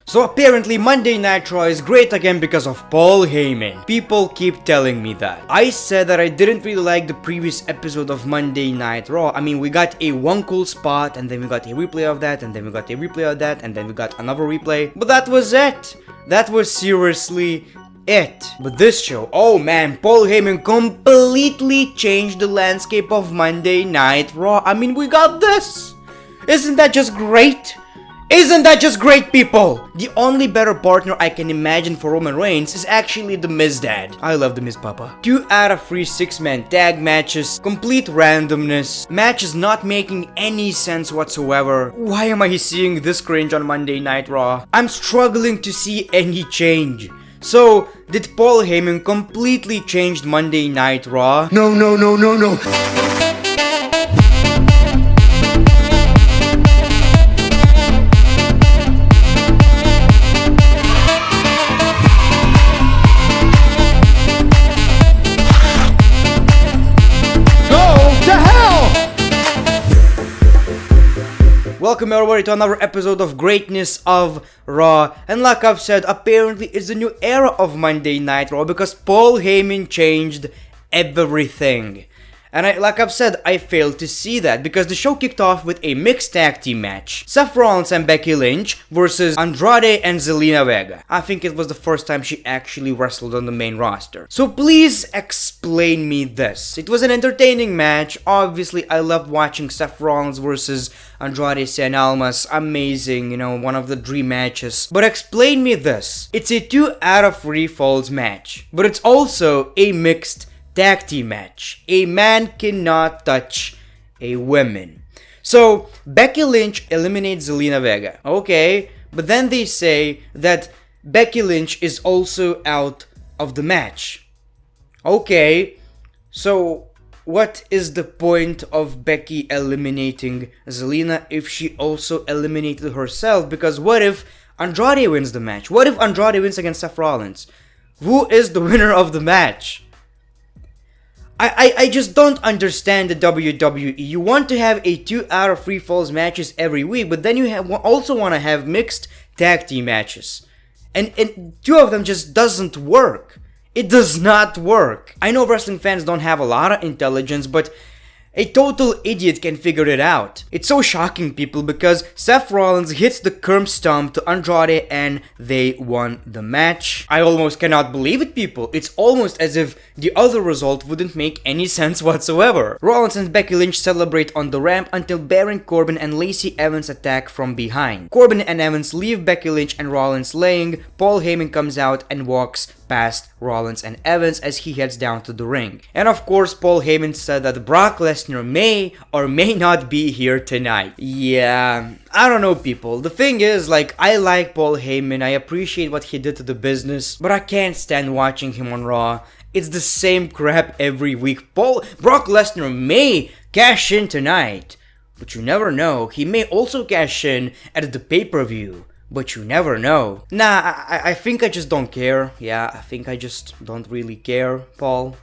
So apparently Monday Night Raw is great again because of Paul Heyman. People keep telling me that. I said that I didn't really like the previous episode of Monday Night Raw. I mean, we got a one cool spot, and then we got a replay of that, and then we got a replay of that, and then we got another replay. But that was it. That was seriously it. But this show, oh man, Paul Heyman completely changed the landscape of Monday Night Raw. I mean, we got this. Isn't that just great? Isn't that just great, people? The only better partner I can imagine for Roman Reigns is actually the Miz Dad. I love the Miz Papa. 2 out of 3 6-man tag matches, complete randomness, matches not making any sense whatsoever. Why am I seeing this cringe on Monday Night Raw? I'm struggling to see any change. So, did Paul Heyman completely change Monday Night Raw? No. Welcome everybody to another episode of Greatness of Raw, and like I've said, apparently it's the new era of Monday Night Raw because Paul Heyman changed everything. And like I've said, I failed to see that because the show kicked off with a mixed tag team match. Seth Rollins and Becky Lynch versus Andrade and Zelina Vega. I think it was the first time she actually wrestled on the main roster. So please explain me this. It was an entertaining match. Obviously, I loved watching Seth Rollins versus Andrade Cien Almas. Amazing, you know, one of the dream matches. But explain me this. It's a 2 out of 3 falls match. But it's also a mixed tag team match. A man cannot touch a woman. So, Becky Lynch eliminates Zelina Vega. Okay, but then they say that Becky Lynch is also out of the match. Okay, so what is the point of Becky eliminating Zelina if she also eliminated herself? Because what if Andrade wins the match? What if Andrade wins against Seth Rollins? Who is the winner of the match? I just don't understand the WWE. You want to have a 2 out of 3 falls matches every week, but then you also want to have mixed tag team matches. And 2 of them just doesn't work. It does not work. I know wrestling fans don't have a lot of intelligence, but a total idiot can figure it out. It's so shocking, people, because Seth Rollins hits the curb stomp to Andrade and they won the match. I almost cannot believe it, people. It's almost as if the other result wouldn't make any sense whatsoever. Rollins and Becky Lynch celebrate on the ramp until Baron Corbin and Lacey Evans attack from behind. Corbin and Evans leave Becky Lynch and Rollins laying. Paul Heyman comes out and walks past Rollins and Evans as he heads down to the ring. And of course, Paul Heyman said that Brock Lesnar may or may not be here tonight. Yeah, I don't know, people. The thing is, like, I like Paul Heyman, I appreciate what he did to the business, but I can't stand watching him on Raw. It's the same crap every week. Brock Lesnar may cash in tonight, but you never know. He may also cash in at the pay-per-view. But you never know. Nah, I think I just don't care. Yeah, I think I just don't really care, Paul.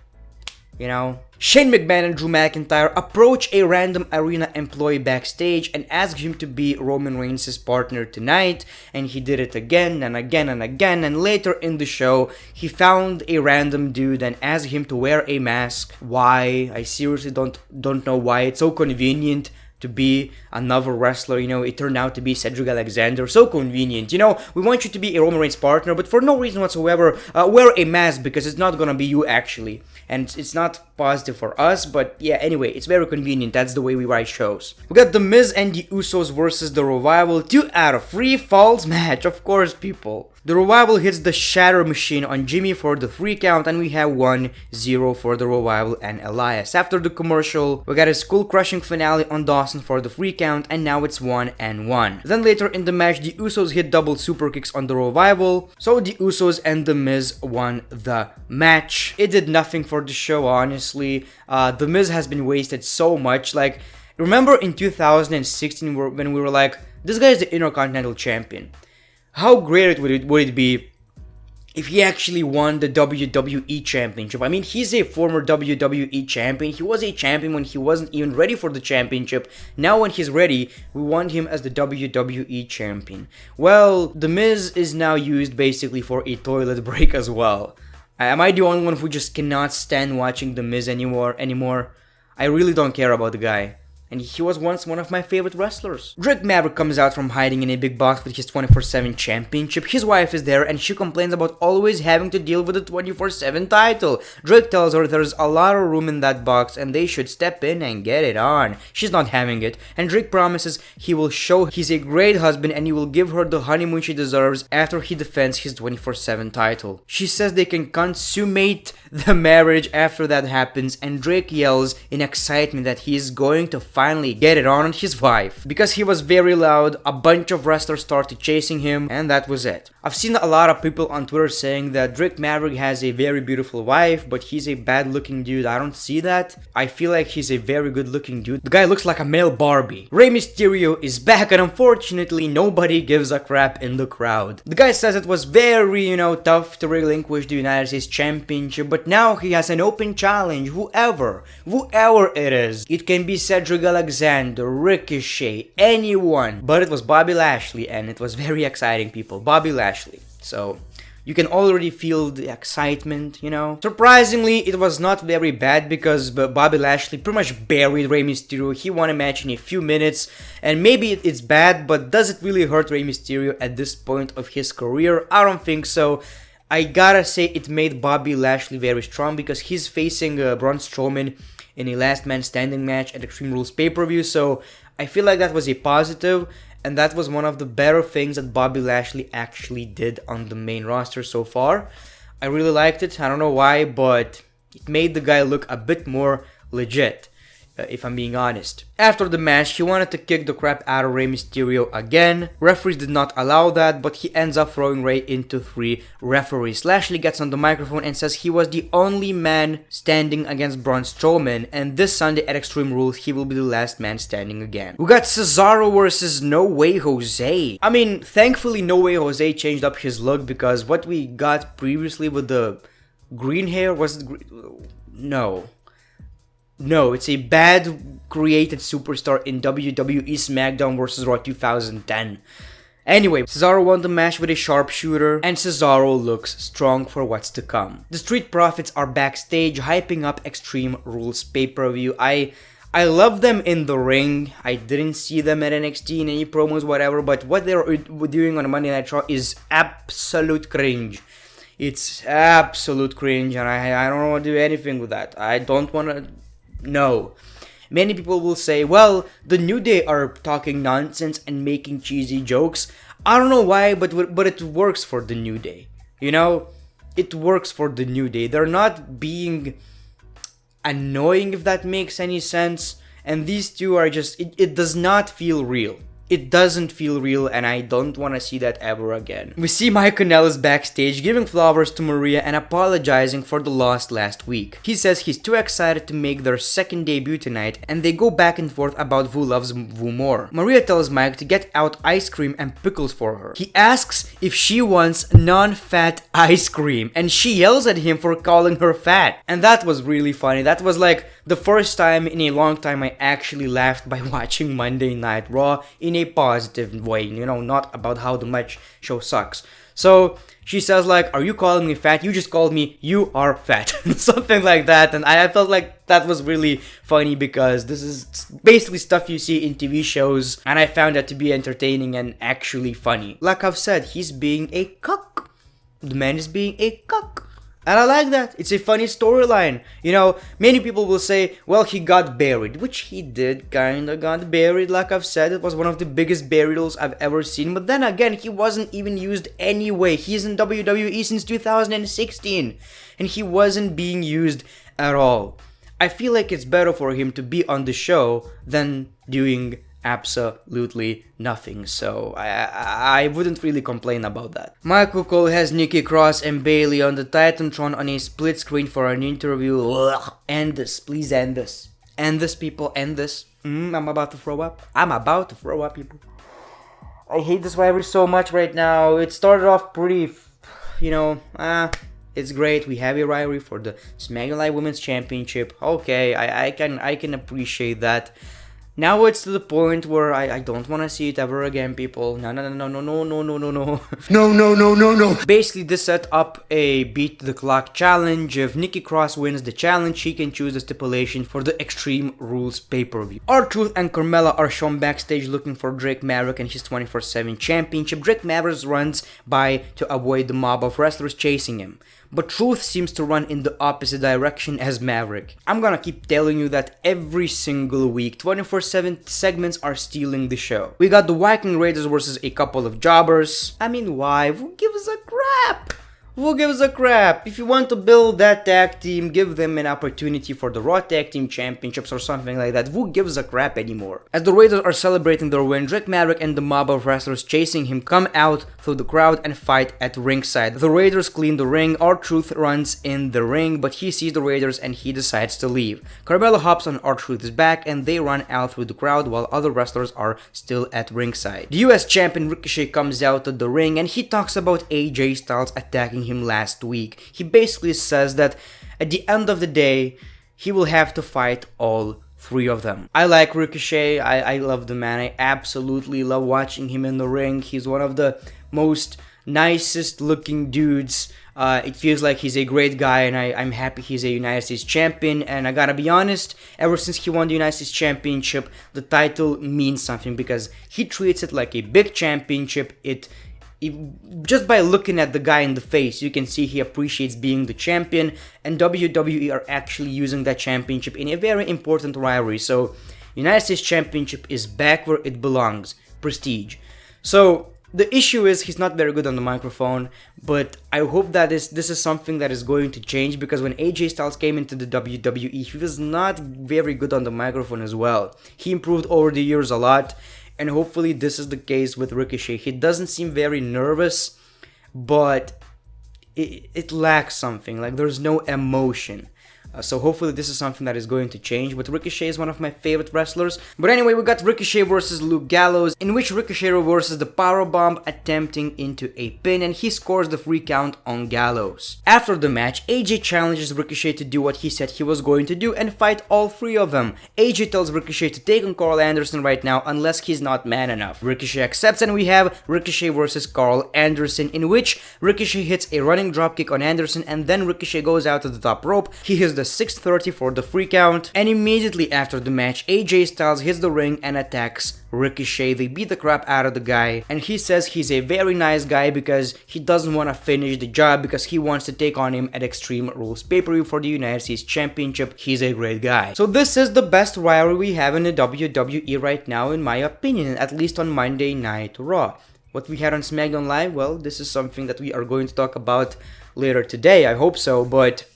You know? Shane McMahon and Drew McIntyre approach a random arena employee backstage and ask him to be Roman Reigns' partner tonight, and he did it again and again and again, and later in the show, he found a random dude and asked him to wear a mask. Why? I seriously don't know why. It's so convenient to be another wrestler, you know. It turned out to be Cedric Alexander. So convenient, you know. We want you to be a Roman Reigns partner, but for no reason whatsoever, wear a mask because it's not gonna be you actually. And it's not positive for us, but yeah, anyway, it's very convenient. That's the way we write shows. We got The Miz and The Usos versus The Revival. 2 out of 3 falls match, of course, people. The Revival hits the Shatter Machine on Jimmy for the 3 count, and we have 1-0 for The Revival and Elias. After the commercial, we got a skull-crushing finale on Dawson for the 3 count, and now it's 1-1. Then later in the match, The Usos hit double super kicks on The Revival, so The Usos and The Miz won the match. It did nothing for the show, honestly. The Miz has been wasted so much. Like, remember in 2016 when we were like, this guy is the Intercontinental Champion. How great would it be if he actually won the WWE Championship. I mean, he's a former WWE champion. He was a champion when he wasn't even ready for the championship. Now when he's ready, we want him as the WWE champion. Well, The Miz is now used basically for a toilet break as well. Am I the only one who just cannot stand watching The Miz anymore? I really don't care about the guy. And he was once one of my favorite wrestlers. Drake Maverick comes out from hiding in a big box with his 24/7 championship. His wife is there and she complains about always having to deal with the 24/7 title. Drake tells her there's a lot of room in that box and they should step in and get it on. She's not having it, and Drake promises he will show he's a great husband and he will give her the honeymoon she deserves after he defends his 24/7 title. She says they can consummate the marriage after that happens, and Drake yells in excitement that he is going to finally get it on his wife. Because he was very loud, a bunch of wrestlers started chasing him, and that was it. I've seen a lot of people on Twitter saying that Drake Maverick has a very beautiful wife, but he's a bad looking dude. I don't see that. I feel like he's a very good looking dude. The guy looks like a male Barbie. Rey Mysterio is back, and unfortunately nobody gives a crap in the crowd. The guy says it was very, tough to relinquish the United States Championship, but now he has an open challenge. Whoever it is. It can be Cedric Alexander, Ricochet, anyone. But it was Bobby Lashley, and it was very exciting, people. Bobby Lashley. So you can already feel the excitement, Surprisingly, it was not very bad because Bobby Lashley pretty much buried Rey Mysterio. He won a match in a few minutes, and maybe it's bad, but does it really hurt Rey Mysterio at this point of his career? I don't think so. I gotta say it made Bobby Lashley very strong because he's facing Braun Strowman in a last man standing match at Extreme Rules pay-per-view, so I feel like that was a positive, and that was one of the better things that Bobby Lashley actually did on the main roster so far. I really liked it. I don't know why, but it made the guy look a bit more legit, if I'm being honest. After the match, he wanted to kick the crap out of Rey Mysterio again. Referees did not allow that, but he ends up throwing Rey into 3 referees. Lashley gets on the microphone and says he was the only man standing against Braun Strowman, and this Sunday at Extreme Rules, he will be the last man standing again. We got Cesaro versus No Way Jose. I mean, thankfully No Way Jose changed up his look, because what we got previously with the green hair, was it green? No, it's a bad created superstar in WWE SmackDown vs. Raw 2010. Anyway, Cesaro won the match with a sharpshooter, and Cesaro looks strong for what's to come. The Street Profits are backstage, hyping up Extreme Rules pay-per-view. I love them in the ring. I didn't see them at NXT in any promos, whatever, but what they're doing on a Monday Night Raw is absolute cringe. It's absolute cringe, and I don't want to do anything with that. I don't want to... No. Many people will say, well, the New Day are talking nonsense and making cheesy jokes. I don't know why, but it works for the New Day. It works for the New Day. They're not being annoying, if that makes any sense. And these two are just, it does not feel real. It doesn't feel real, and I don't want to see that ever again. We see Kanellis backstage giving flowers to Maria and apologizing for the loss last week. He says he's too excited to make their second debut tonight, and they go back and forth about who loves who more. Maria tells Mike to get out ice cream and pickles for her. He asks if she wants non-fat ice cream, and she yells at him for calling her fat. And that was really funny. That was like the first time in a long time I actually laughed by watching Monday Night Raw in a positive way, not about how the match show sucks. So she says like, are you calling me fat? You just called me, you are fat. Something like that. And I felt like that was really funny because this is basically stuff you see in TV shows, and I found that to be entertaining and actually funny. Like I've said, he's being a cuck. The man is being a cuck. And I like that. It's a funny storyline. Many people will say, well, he got buried. Which he did, kinda got buried. Like I've said, it was one of the biggest burials I've ever seen. But then again, he wasn't even used anyway. He's in WWE since 2016. And he wasn't being used at all. I feel like it's better for him to be on the show than doing absolutely nothing, so I wouldn't really complain about that. Michael Cole has Nikki Cross and Bayley on the Titantron on a split screen for an interview. Ugh. End this, please end this. End this, people, end this. I'm about to throw up. People. I hate this rivalry so much right now. It started off pretty it's great. We have a rivalry for the SmackDown Live Women's Championship. Okay, I can appreciate that. Now it's to the point where I don't want to see it ever again, people. No. No. Basically, this set up a beat the clock challenge. If Nikki Cross wins the challenge, she can choose the stipulation for the Extreme Rules pay-per-view. RTruth and Carmela are shown backstage looking for Drake Maverick and his 24/7 championship. Drake Maverick runs by to avoid the mob of wrestlers chasing him, but Truth seems to run in the opposite direction as Maverick. I'm gonna keep telling you that every single week. 24/7 segments are stealing the show. We got the Viking Raiders versus a couple of jobbers. I mean, why? Who gives a crap? Who gives a crap? If you want to build that tag team, give them an opportunity for the Raw Tag Team Championships or something like that. Who gives a crap anymore? As the Raiders are celebrating their win, Drake Maverick and the mob of wrestlers chasing him come out through the crowd and fight at ringside. The Raiders clean the ring. RTruth runs in the ring, but he sees the Raiders and he decides to leave. Carmela hops on RTruth's back and they run out through the crowd while other wrestlers are still at ringside. The US champion Ricochet comes out of the ring and he talks about AJ Styles attacking him last week. He basically says that at the end of the day, he will have to fight all three of them. I like Ricochet. I love the man. I absolutely love watching him in the ring. He's one of the most nicest looking dudes. It feels like he's a great guy, and I'm happy he's a United States champion. And I gotta be honest, ever since he won the United States championship, the title means something because he treats it like a big championship. Just by looking at the guy in the face, you can see he appreciates being the champion, and WWE are actually using that championship in a very important rivalry. So, United States Championship is back where it belongs, prestige. So, the issue is he's not very good on the microphone, but I hope that this is something that is going to change, because when AJ Styles came into the WWE, he was not very good on the microphone as well. He improved over the years a lot. And hopefully this is the case with Ricochet. He doesn't seem very nervous, but it lacks something. Like, there's no emotion. So hopefully this is something that is going to change. But Ricochet is one of my favorite wrestlers. But anyway, we got Ricochet versus Luke Gallows, in which Ricochet reverses the powerbomb, attempting into a pin, and he scores the free count on Gallows. After the match, AJ challenges Ricochet to do what he said he was going to do and fight all three of them. AJ tells Ricochet to take on Carl Anderson right now unless he's not man enough. Ricochet accepts, and we have Ricochet versus Carl Anderson, in which Ricochet hits a running dropkick on Anderson, and then Ricochet goes out to the top rope. He hits the 630 for the free count, and immediately after the match, AJ Styles hits the ring and attacks Ricochet. They beat the crap out of the guy, and he says he's a very nice guy because he doesn't want to finish the job, because he wants to take on him at Extreme Rules pay-per-view for the United States Championship. He's a great guy. So this is the best rivalry we have in the WWE right now, in my opinion, at least on Monday Night Raw. What we had on SmackDown Live, well, this is something that we are going to talk about later today. I hope so, but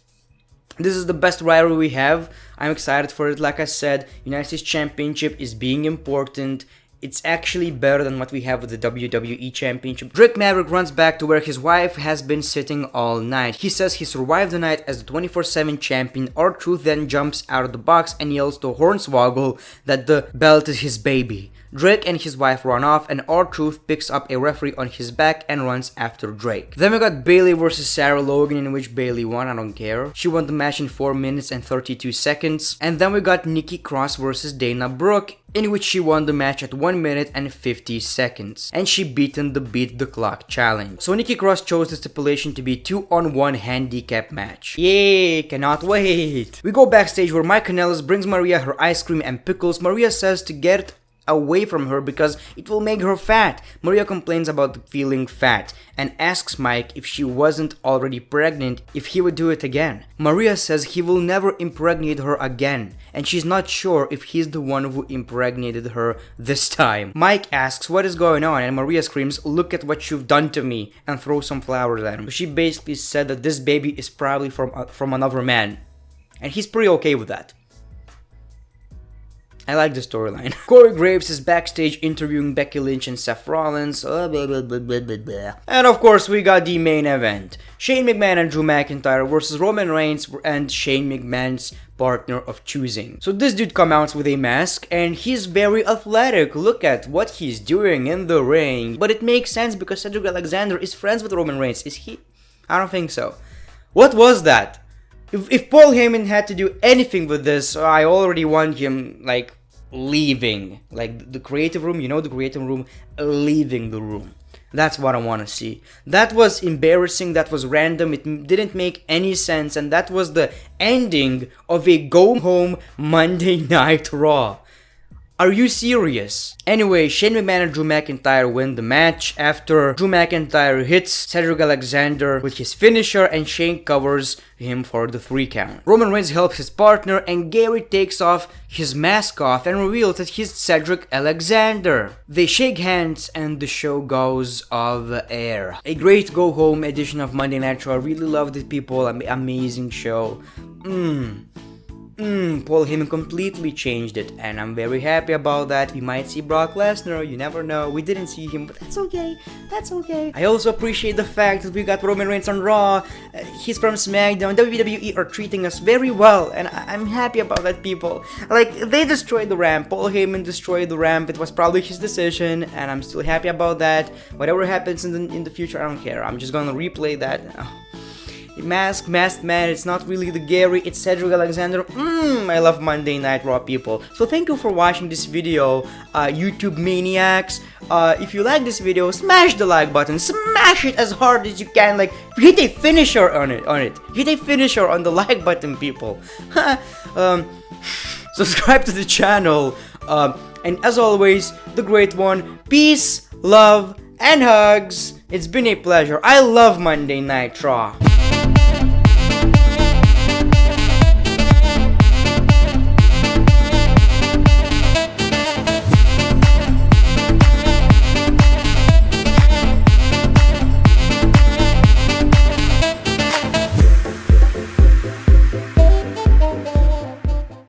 this is the best rivalry we have. I'm excited for it. Like I said, United States Championship is being important. It's actually better than what we have with the WWE Championship. Drake Maverick runs back to where his wife has been sitting all night. He says he survived the night as the 24/7 champion. RTruth then jumps out of the box and yells to Hornswoggle that the belt is his baby. Drake and his wife run off, and RTruth picks up a referee on his back and runs after Drake. Then we got Bayley versus Sarah Logan, in which Bayley won. I don't care. She won the match in 4 minutes and 32 seconds. And then we got Nikki Cross versus Dana Brooke, in which she won the match at 1 minute and 50 seconds. And she beaten the Beat the Clock challenge. So Nikki Cross chose the stipulation to be 2-on-1 handicap match. Yay, cannot wait. We go backstage where Mike Kanellis brings Maria her ice cream and pickles. Maria says to get away from her because it will make her fat. Maria complains about feeling fat and asks Mike if she wasn't already pregnant if he would do it again. Maria says he will never impregnate her again, and she's not sure if he's the one who impregnated her this time. Mike asks what is going on, and Maria screams, "Look at what you've done to me," and throws some flowers at him. She basically said that this baby is probably from another man, and he's pretty okay with that. I like the storyline. Corey Graves is backstage interviewing Becky Lynch and Seth Rollins. And of course, we got the main event. Shane McMahon and Drew McIntyre versus Roman Reigns and Shane McMahon's partner of choosing. So this dude comes out with a mask, and he's very athletic. Look at what he's doing in the ring. But it makes sense because Cedric Alexander is friends with Roman Reigns. Is he? I don't think so. What was that? If Paul Heyman had to do anything with this, I already want him, like, leaving. Like, the creative room, you know, the creative room, leaving the room. That's what I want to see. That was embarrassing, that was random, it didn't make any sense, and that was the ending of a go-home Monday Night Raw. Are you serious? Anyway, Shane McMahon and Drew McIntyre win the match after Drew McIntyre hits Cedric Alexander with his finisher and Shane covers him for the 3 count. Roman Reigns helps his partner and Gary takes off his mask off and reveals that he's Cedric Alexander. They shake hands and the show goes off the air. A great go-home edition of Monday Night Raw. I really loved it, people. Amazing show. Paul Heyman completely changed it, and I'm very happy about that. We might see Brock Lesnar, you never know. We didn't see him, but that's okay. That's okay. I also appreciate the fact that we got Roman Reigns on Raw. He's from SmackDown. WWE are treating us very well, and I'm happy about that, people. Like, they destroyed the ramp. Paul Heyman destroyed the ramp. It was probably his decision, and I'm still happy about that. Whatever happens in the future, I don't care. I'm just gonna replay that. Masked Man, it's not really the Gary, it's Cedric Alexander. I love Monday Night Raw, people. So thank you for watching this video, YouTube maniacs. If you like this video, smash the like button, smash it as hard as you can, like, hit a finisher on it, hit a finisher on the like button, people. Subscribe to the channel, and as always, the Great One, peace, love, and hugs. It's been a pleasure. I love Monday Night Raw.